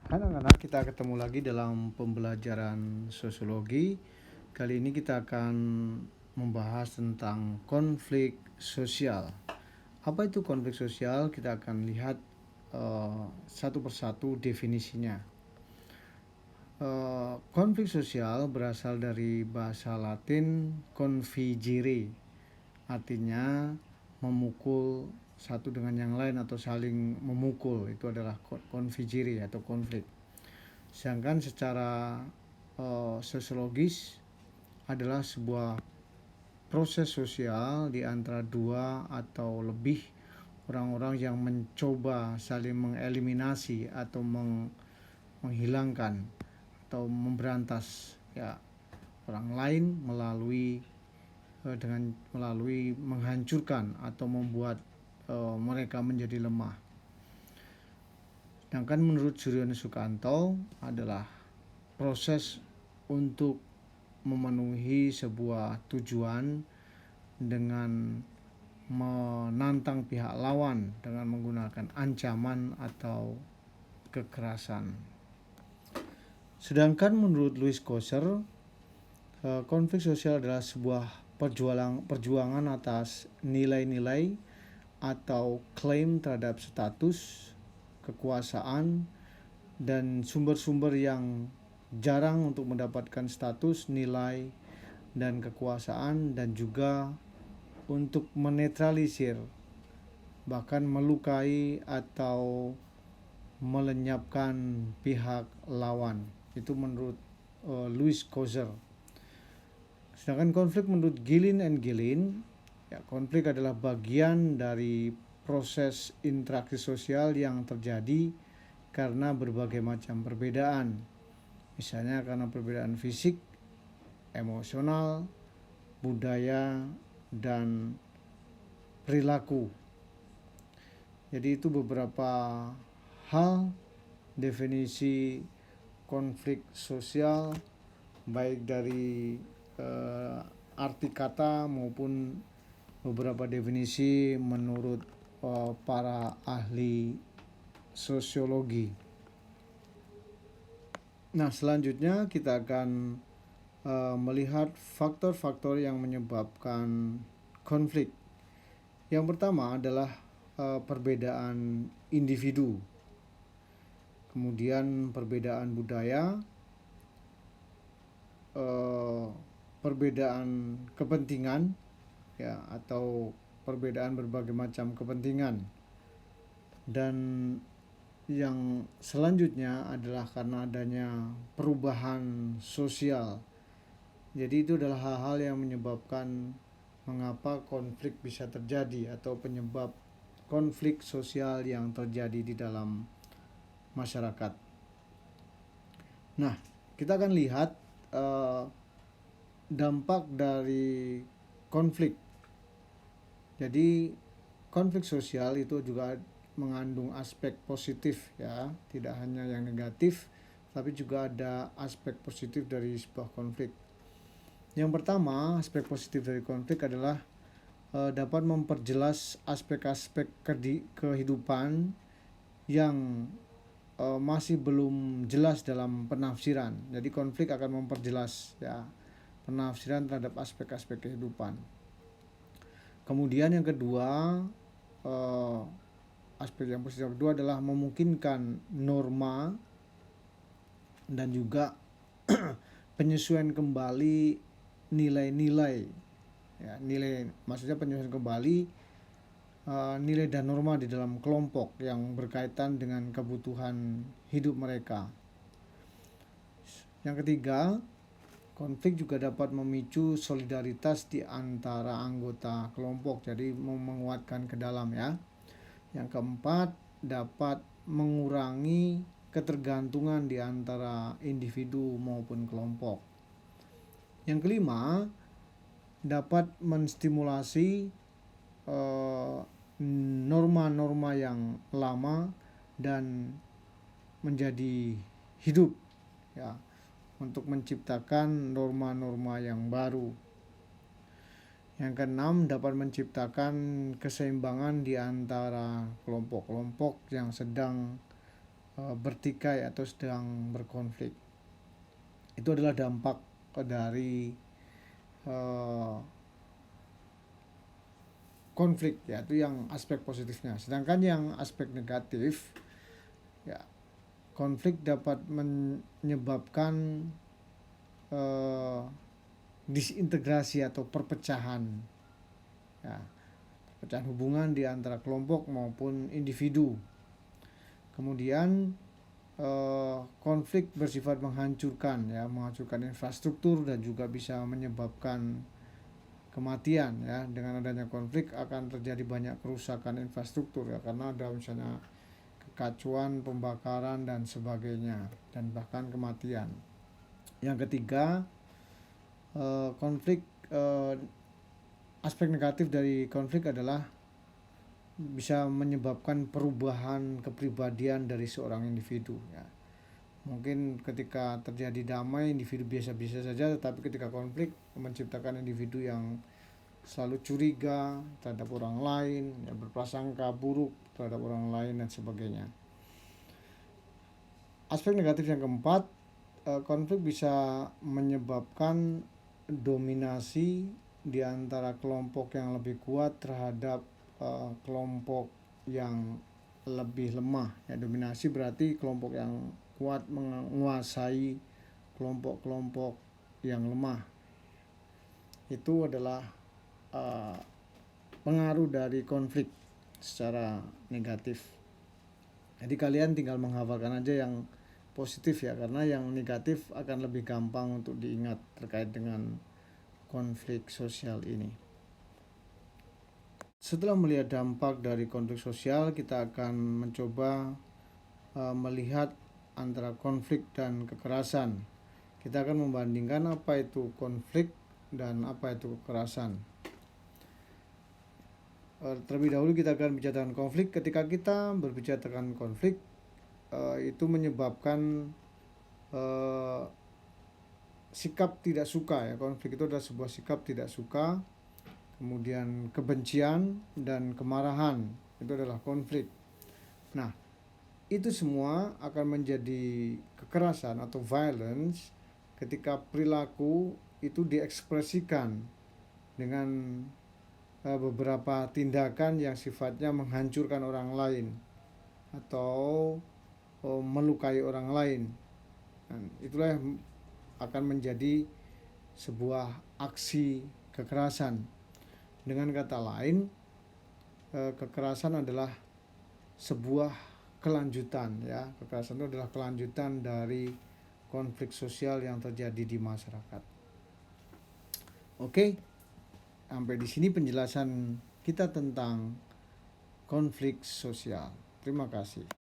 Halo anak-anak, kita ketemu lagi dalam pembelajaran sosiologi. Kali ini kita akan membahas tentang konflik sosial. Apa itu konflik sosial? Kita akan lihat satu persatu definisinya. Konflik sosial berasal dari bahasa Latin configere, artinya memukul satu dengan yang lain atau saling memukul. Itu adalah configere atau konflik. Sedangkan secara sosiologis adalah sebuah proses sosial di antara dua atau lebih orang-orang yang mencoba saling mengeliminasi atau menghilangkan atau memberantas orang lain melalui menghancurkan atau membuat mereka menjadi lemah. Sedangkan menurut Suryono Sukanto adalah proses untuk memenuhi sebuah tujuan dengan menantang pihak lawan dengan menggunakan ancaman atau kekerasan. Sedangkan menurut Louis Koser, konflik sosial adalah sebuah perjuangan atas nilai-nilai atau klaim terhadap status, kekuasaan, dan sumber-sumber yang jarang untuk mendapatkan status, nilai, dan kekuasaan, dan juga untuk menetralisir, bahkan melukai atau melenyapkan pihak lawan. Itu menurut Louis Koser. Sedangkan konflik menurut Gilin and Gilin, konflik adalah bagian dari proses interaksi sosial yang terjadi karena berbagai macam perbedaan. Misalnya karena perbedaan fisik, emosional, budaya, dan perilaku. Jadi itu beberapa hal definisi konflik sosial, baik dari arti kata maupun beberapa definisi menurut para ahli sosiologi. Nah, selanjutnya kita akan melihat faktor-faktor yang menyebabkan konflik. Yang pertama adalah perbedaan individu, kemudian perbedaan budaya, perbedaan kepentingan, atau perbedaan berbagai macam kepentingan. Dan yang selanjutnya adalah karena adanya perubahan sosial. Jadi itu adalah hal-hal yang menyebabkan mengapa konflik bisa terjadi atau penyebab konflik sosial yang terjadi di dalam masyarakat. Nah, kita akan lihat dampak dari konflik. Jadi konflik sosial itu juga mengandung aspek positif, tidak hanya yang negatif, tapi juga ada aspek positif dari sebuah konflik. Yang pertama, aspek positif dari konflik adalah dapat memperjelas aspek-aspek kehidupan yang masih belum jelas dalam penafsiran. Jadi konflik akan memperjelas penafsiran terhadap aspek-aspek kehidupan. Kemudian yang kedua, aspek yang positif kedua adalah memungkinkan norma dan juga penyesuaian kembali nilai-nilai. Maksudnya penyesuaian kembali nilai dan norma di dalam kelompok yang berkaitan dengan kebutuhan hidup mereka. Yang ketiga, konflik juga dapat memicu solidaritas di antara anggota kelompok, jadi menguatkan ke dalam Yang keempat, dapat mengurangi ketergantungan di antara individu maupun kelompok. Yang kelima, dapat menstimulasi norma-norma yang lama dan menjadi hidup untuk menciptakan norma-norma yang baru. Yang keenam, dapat menciptakan keseimbangan di antara kelompok-kelompok yang sedang bertikai atau sedang berkonflik. Itu adalah dampak dari konflik, yaitu yang aspek positifnya. Sedangkan yang aspek negatif, ya, konflik dapat menyebabkan disintegrasi atau perpecahan, ya, perpecahan hubungan di antara kelompok maupun individu. Kemudian konflik bersifat menghancurkan, ya, menghancurkan infrastruktur dan juga bisa menyebabkan kematian, ya. Dengan adanya konflik akan terjadi banyak kerusakan infrastruktur, ya, karena ada misalnya kekacauan, pembakaran dan sebagainya, dan bahkan kematian. Yang ketiga, konflik, aspek negatif dari konflik adalah bisa menyebabkan perubahan kepribadian dari seorang individu, ya. Mungkin ketika terjadi damai individu biasa-biasa saja, tetapi ketika konflik menciptakan individu yang selalu curiga terhadap orang lain, ya, berprasangka buruk terhadap orang lain dan sebagainya. Aspek negatif yang keempat, konflik bisa menyebabkan dominasi di antara kelompok yang lebih kuat terhadap kelompok yang lebih lemah, ya. Dominasi berarti kelompok yang kuat menguasai kelompok-kelompok yang lemah. Itu adalah pengaruh dari konflik secara negatif. Jadi kalian tinggal menghafalkan aja yang positif, ya, karena yang negatif akan lebih gampang untuk diingat terkait dengan konflik sosial ini. Setelah melihat dampak dari konflik sosial, kita akan mencoba melihat antara konflik dan kekerasan. Kita akan membandingkan apa itu konflik dan apa itu kekerasan. Terlebih dahulu kita akan bicara tentang konflik. Ketika kita berbicara tentang konflik, itu menyebabkan sikap tidak suka, ya. Konflik itu adalah sebuah sikap tidak suka, kemudian kebencian dan kemarahan, itu adalah konflik. Nah, itu semua akan menjadi kekerasan atau violence ketika perilaku itu diekspresikan dengan beberapa tindakan yang sifatnya menghancurkan orang lain atau melukai orang lain. Dan itulah yang akan menjadi sebuah aksi kekerasan. Dengan kata lain, kekerasan adalah sebuah kelanjutan, ya. Kekerasan itu adalah kelanjutan dari konflik sosial yang terjadi di masyarakat. Oke, sampai di sini penjelasan kita tentang konflik sosial. Terima kasih.